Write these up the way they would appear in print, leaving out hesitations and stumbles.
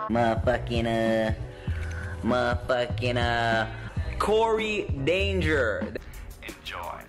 Motherfucking Corey Danger. Enjoy.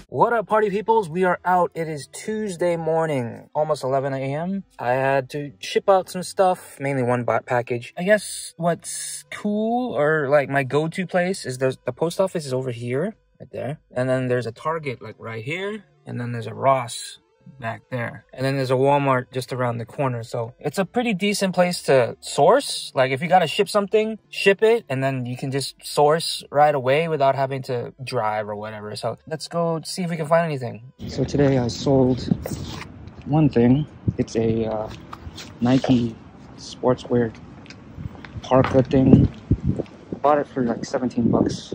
What up, party peoples? We are out. It is Tuesday morning, almost 11 a.m. I had to ship out some stuff, mainly one package. I guess what's cool, or like my go-to place, is the post office is over here, right there. And then there's a Target like right here. And then there's a Ross back there. And then there's a Walmart just around the corner. So it's a pretty decent place to source. Like if you gotta ship something, ship it, and then you can just source right away without having to drive or whatever. So let's go see if we can find anything. So today I sold one thing. It's a Nike sportswear parka thing. Bought it for like 17 bucks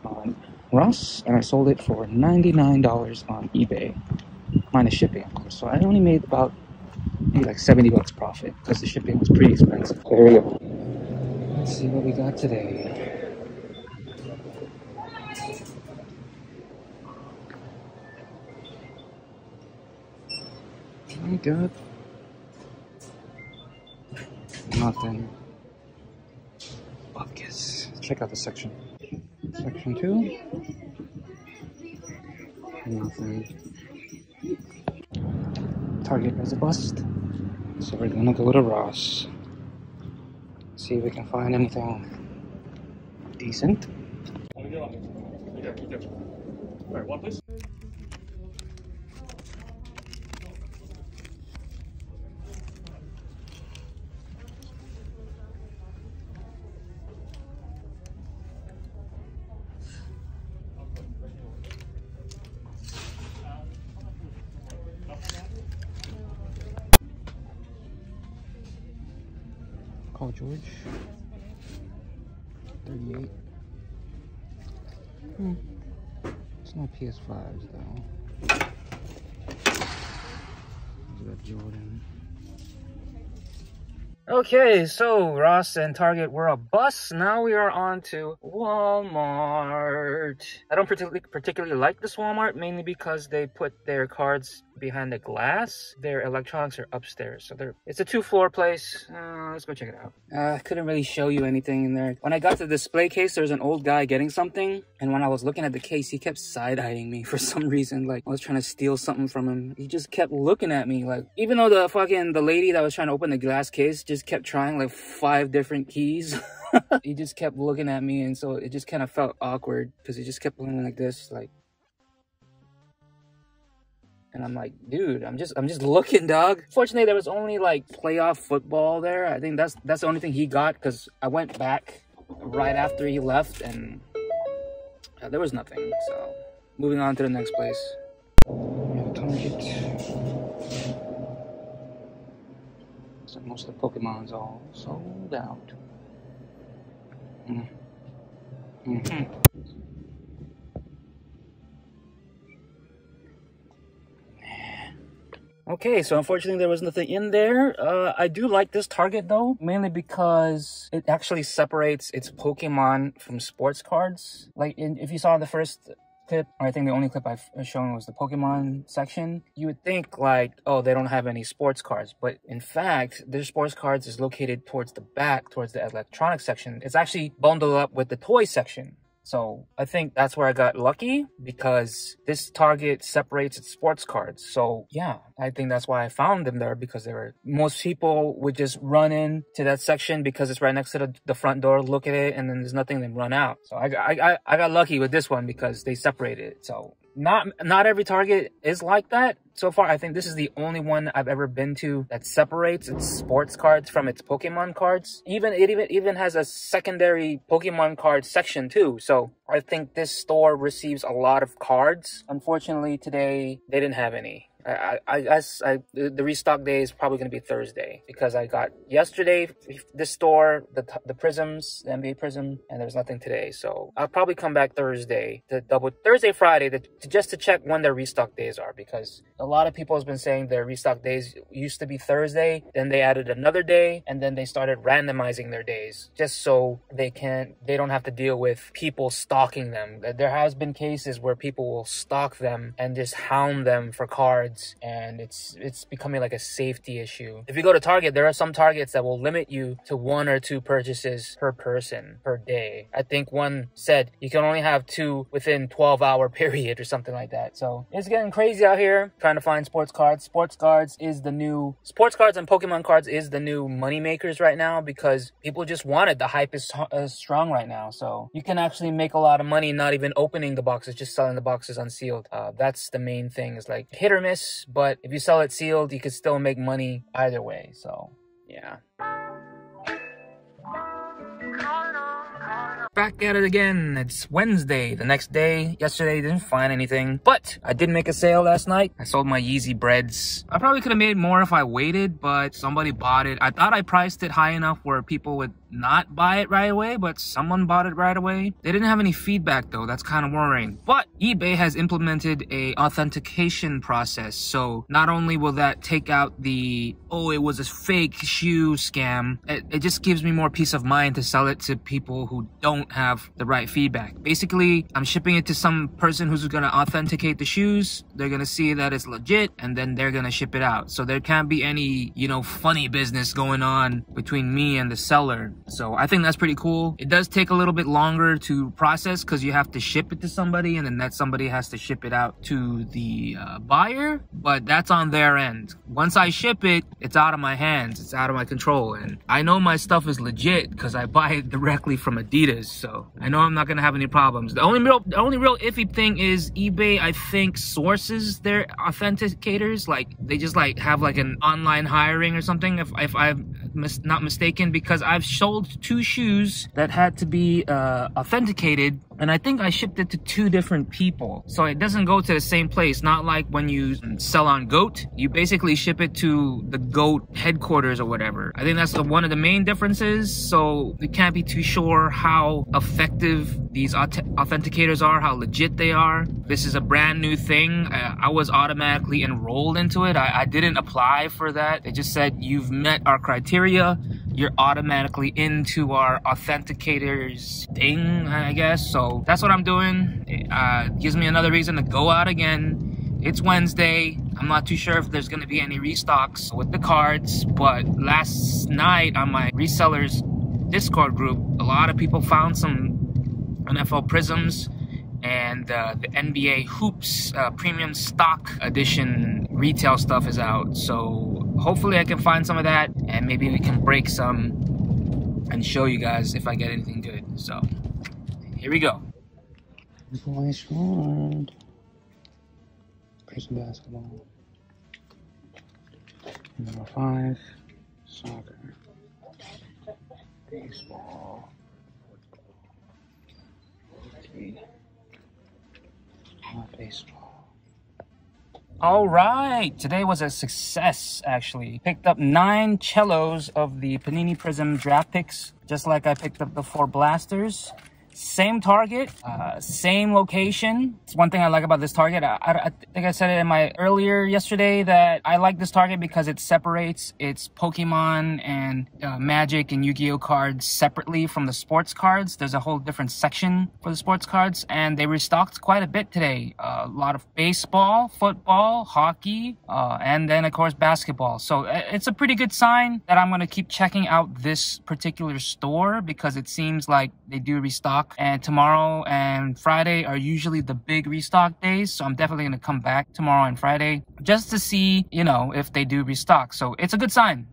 on Ross, and I sold it for $99 on eBay. Minus shipping, of course. So I only made about maybe like 70 bucks profit because the shipping was pretty expensive. So here we go. Let's see what we got today. We got nothing. Buckets. Check out the section. Section 2. Nothing. Target was a bust, so we're gonna go to Ross, see if we can find anything decent. Alright, one please. Call George. 38. It's no PS5s though. There's got Jordan. Okay, so Ross and Target were a bust. Now we are on to Walmart. I don't particularly like this Walmart, mainly because they put their cards behind the glass. Their electronics are upstairs, so it's a 2-floor place. Let's go check it out. I couldn't really show you anything in there. When I got to the display case, there was an old guy getting something, and when I was looking at the case, he kept side-eyeing me for some reason. Like I was trying to steal something from him. He just kept looking at me, like, even though the lady that was trying to open the glass case just kept trying like 5 different keys. He just kept looking at me, and so it just kind of felt awkward because he just kept looking like this, like. And I'm like, dude, I'm just looking, dog. Fortunately, there was only like playoff football there. I think that's the only thing he got, because I went back right after he left and there was nothing. So moving on to the next place. Target. So most of the Pokemon's all sold out. Okay, so unfortunately there was nothing in there. I do like this Target though, mainly because it actually separates its Pokemon from sports cards. Like if you saw the first clip, or I think the only clip I've shown was the Pokemon section, you would think like, oh, they don't have any sports cards. But in fact, their sports cards is located towards the back, towards the electronics section. It's actually bundled up with the toy section. So I think that's where I got lucky, because this Target separates its sports cards. So yeah, I think that's why I found them there, because most people would just run in to that section because it's right next to the front door, look at it, and then there's nothing, then run out. So I got lucky with this one because they separated it. So not every Target is like that. So far, I think this is the only one I've ever been to that separates its sports cards from its Pokemon cards. It even has a secondary Pokemon card section too. So I think this store receives a lot of cards. Unfortunately, today they didn't have any. The restock day is probably going to be Thursday because I got yesterday this store, the Prizms, the NBA Prizm, and there's nothing today. So I'll probably come back Thursday to Thursday, Friday just to check when their restock days are, because a lot of people has been saying their restock days used to be Thursday, then they added another day, and then they started randomizing their days just so they don't have to deal with people stalking them. There has been cases where people will stalk them and just hound them for cards, and it's becoming like a safety issue. If you go to Target, there are some Targets that will limit you to 1 or 2 purchases per person per day. I think one said you can only have 2 within 12-hour period or something like that. So it's getting crazy out here trying to find sports cards. Sports cards and Pokemon cards is the new money makers right now because people just want it. The hype is strong right now. So you can actually make a lot of money not even opening the boxes, just selling the boxes unsealed. That's the main thing. It's like hit or miss, but if you sell it sealed, you could still make money either way. So yeah. Back at it again. It's Wednesday, the next day. Yesterday, didn't find anything, but I did make a sale last night. I sold my Yeezy breads. I probably could have made more if I waited, but somebody bought it. I thought I priced it high enough where people would not buy it right away, but someone bought it right away. They didn't have any feedback though. That's kind of worrying. But eBay has implemented a authentication process. So not only will that take out the, oh, it was a fake shoe scam, it just gives me more peace of mind to sell it to people who don't have the right feedback. Basically, I'm shipping it to some person who's gonna authenticate the shoes. They're gonna see that it's legit, and then they're gonna ship it out. So there can't be any, funny business going on between me and the seller. So I think that's pretty cool. It does take a little bit longer to process because you have to ship it to somebody, and then that somebody has to ship it out to the buyer, but that's on their end. Once I ship it, it's out of my hands. It's out of my control, and I know my stuff is legit because I buy it directly from Adidas, so I know I'm not gonna have any problems. The only real iffy thing is eBay, I think, sources their authenticators. Like they just have like an online hiring or something, if I'm not mistaken, because I've sold 2 shoes that had to be authenticated, and I think I shipped it to 2 different people. So it doesn't go to the same place. Not like when you sell on GOAT, you basically ship it to the GOAT headquarters or whatever. I think that's one of the main differences. So we can't be too sure how effective these authenticators are, how legit they are. This is a brand new thing. I was automatically enrolled into it. I didn't apply for that. It just said you've met our criteria. You're automatically into our authenticators thing, I guess. So that's what I'm doing. It gives me another reason to go out again. It's Wednesday. I'm not too sure if there's going to be any restocks with the cards, but last night on my resellers Discord group, a lot of people found some NFL Prizms, and the NBA Hoops Premium Stock Edition retail stuff is out. So hopefully I can find some of that, and maybe we can break some and show you guys if I get anything good. So here we go. Voice World. Prizm basketball. Number 5, soccer. Baseball. 3. Baseball. All right, today was a success, actually. Picked up 9 cellos of the Panini Prizm draft picks, just like I picked up the 4 blasters. Same target, same location. It's one thing I like about this target. I think I said it in my earlier yesterday that I like this target because it separates its Pokemon and Magic and Yu-Gi-Oh cards separately from the sports cards. There's a whole different section for the sports cards, and they restocked quite a bit today. A lot of baseball, football, hockey, and then of course basketball. So it's a pretty good sign that I'm going to keep checking out this particular store because it seems like they do restock. And tomorrow and Friday are usually the big restock days, so I'm definitely going to come back tomorrow and Friday just to see, if they do restock. So it's a good sign.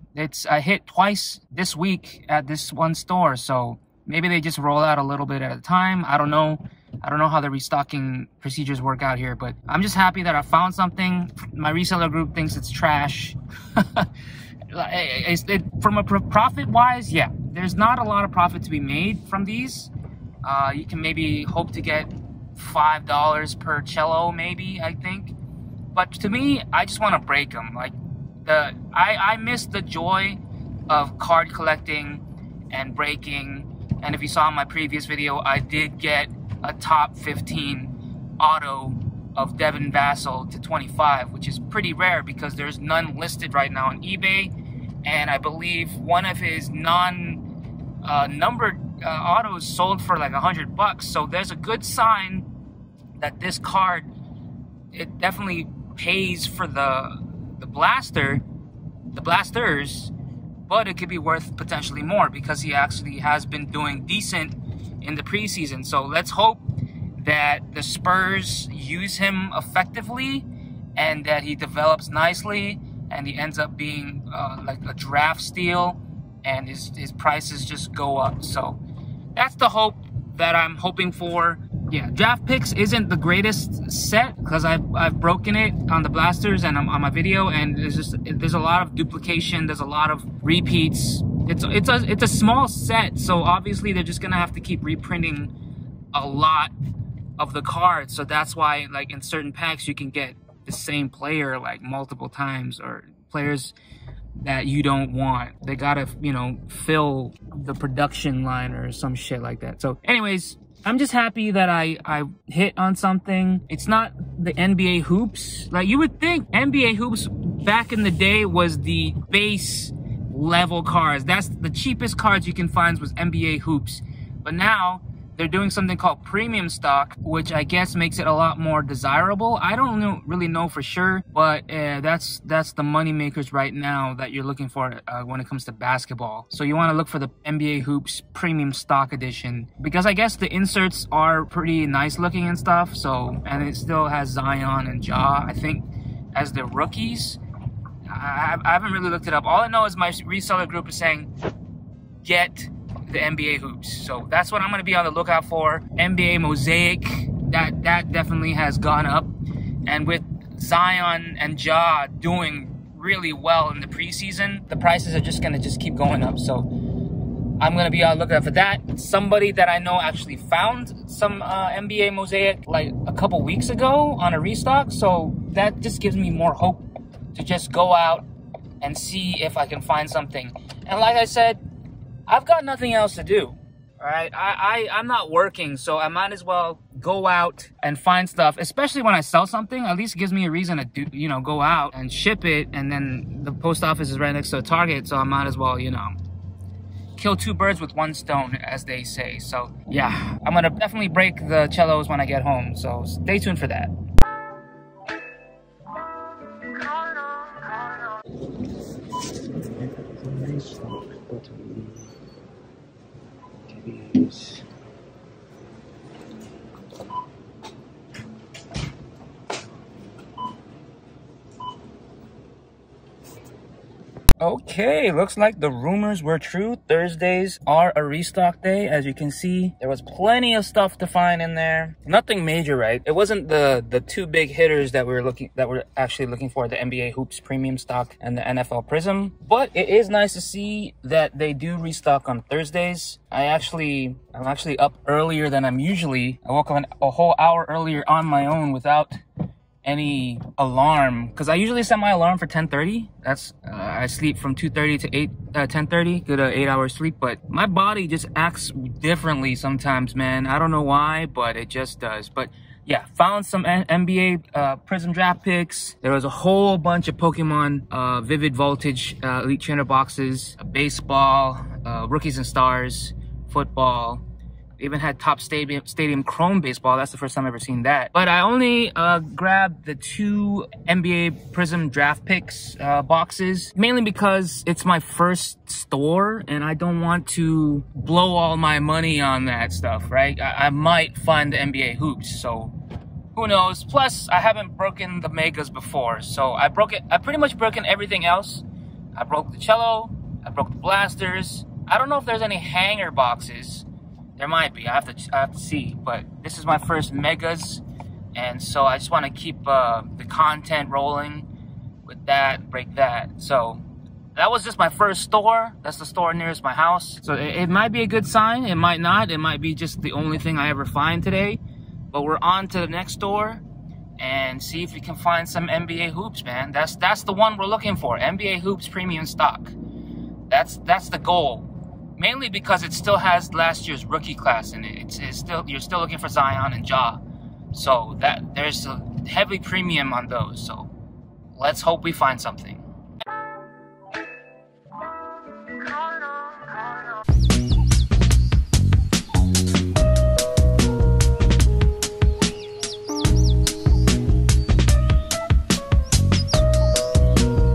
I hit twice this week at this one store, so maybe they just roll out a little bit at a time. I don't know how the restocking procedures work out here, but I'm just happy that I found something. My reseller group thinks it's trash. From a profit-wise, yeah, there's not a lot of profit to be made from these. You can maybe hope to get $5 per cello, maybe, I think. But to me, I just want to break them. Like, I miss the joy of card collecting and breaking. And if you saw in my previous video, I did get a top 15 auto of Devin Vassell to 25, which is pretty rare because there's none listed right now on eBay. And I believe one of his non-numbered autos sold for like $100. So there's a good sign that this card, it definitely pays for the blasters, but it could be worth potentially more because he actually has been doing decent in the preseason. So let's hope that the Spurs use him effectively and that he develops nicely and he ends up being like a draft steal and his prices just go up. So that's the hope that I'm hoping for. Yeah, draft picks isn't the greatest set because I've broken it on the blasters and on my video, and there's a lot of duplication, there's a lot of repeats. It's a small set, so obviously they're just gonna have to keep reprinting a lot of the cards. So that's why, like, in certain packs you can get the same player like multiple times, or players that you don't want. They gotta, you know, fill the production line or some shit like that. So anyways, I'm just happy that I hit on something. It's not the NBA hoops. Like, you would think NBA hoops back in the day was the base level cards. That's the cheapest cards you can find was NBA hoops. But now they're doing something called premium stock, which I guess makes it a lot more desirable. I don't really know for sure, but that's the money makers right now that you're looking for when it comes to basketball. So you want to look for the NBA hoops premium stock edition, because I guess the inserts are pretty nice looking and stuff. So, and it still has Zion and Ja, I think, as the rookies. I haven't really looked it up. All I know is my reseller group is saying get the NBA hoops. So that's what I'm going to be on the lookout for. NBA Mosaic, that definitely has gone up. And with Zion and Ja doing really well in the preseason, the prices are just going to keep going up. So I'm going to be on the lookout for that. Somebody that I know actually found some NBA Mosaic like a couple weeks ago on a restock. So that just gives me more hope to just go out and see if I can find something. And like I said, I've got nothing else to do, all right? I'm not working, so I might as well go out and find stuff, especially when I sell something. At least it gives me a reason to do, you know, go out and ship it, and then the post office is right next to a Target, so I might as well, you know, kill two birds with one stone, as they say. So yeah, I'm gonna definitely break the cellos when I get home, so stay tuned for that. Okay, looks like the rumors were true. Thursdays are a restock day. As you can see, there was plenty of stuff to find in there. Nothing major, right? It wasn't the two big hitters that we're actually looking for, the NBA hoops premium stock and the NFL Prizm. But it is nice to see that they do restock on Thursdays. I'm actually up earlier than I'm usually. I woke up a whole hour earlier on my own without any alarm, because I usually set my alarm for 10:30. That's I sleep from 2:30 to 10:30, get a 8-hour sleep. But my body just acts differently sometimes, man. I don't know why, but it just does. But yeah, found some NBA Prizm draft picks. There was a whole bunch of Pokemon Vivid Voltage Elite Trainer boxes, baseball, Rookies and Stars, football. Even had Top Stadium Chrome baseball. That's the first time I've ever seen that. But I only grabbed the two NBA Prizm draft picks boxes, mainly because it's my first store and I don't want to blow all my money on that stuff, right? I might find the NBA hoops, so who knows? Plus, I haven't broken the megas before, so I pretty much broken everything else. I broke the cello, I broke the blasters. I don't know if there's any hanger boxes. There might be. I have to see. But this is my first megas, and so I just want to keep the content rolling with that, break that. So that was just my first store. That's the store nearest my house. So it might be a good sign. It might not. It might be just the only thing I ever find today. But we're on to the next store, and see if we can find some NBA hoops, man. That's the one we're looking for. NBA hoops premium stock. That's the goal. Mainly because it still has last year's rookie class in it. It's still, you're still looking for Zion and Ja. So that there's a heavy premium on those. So let's hope we find something.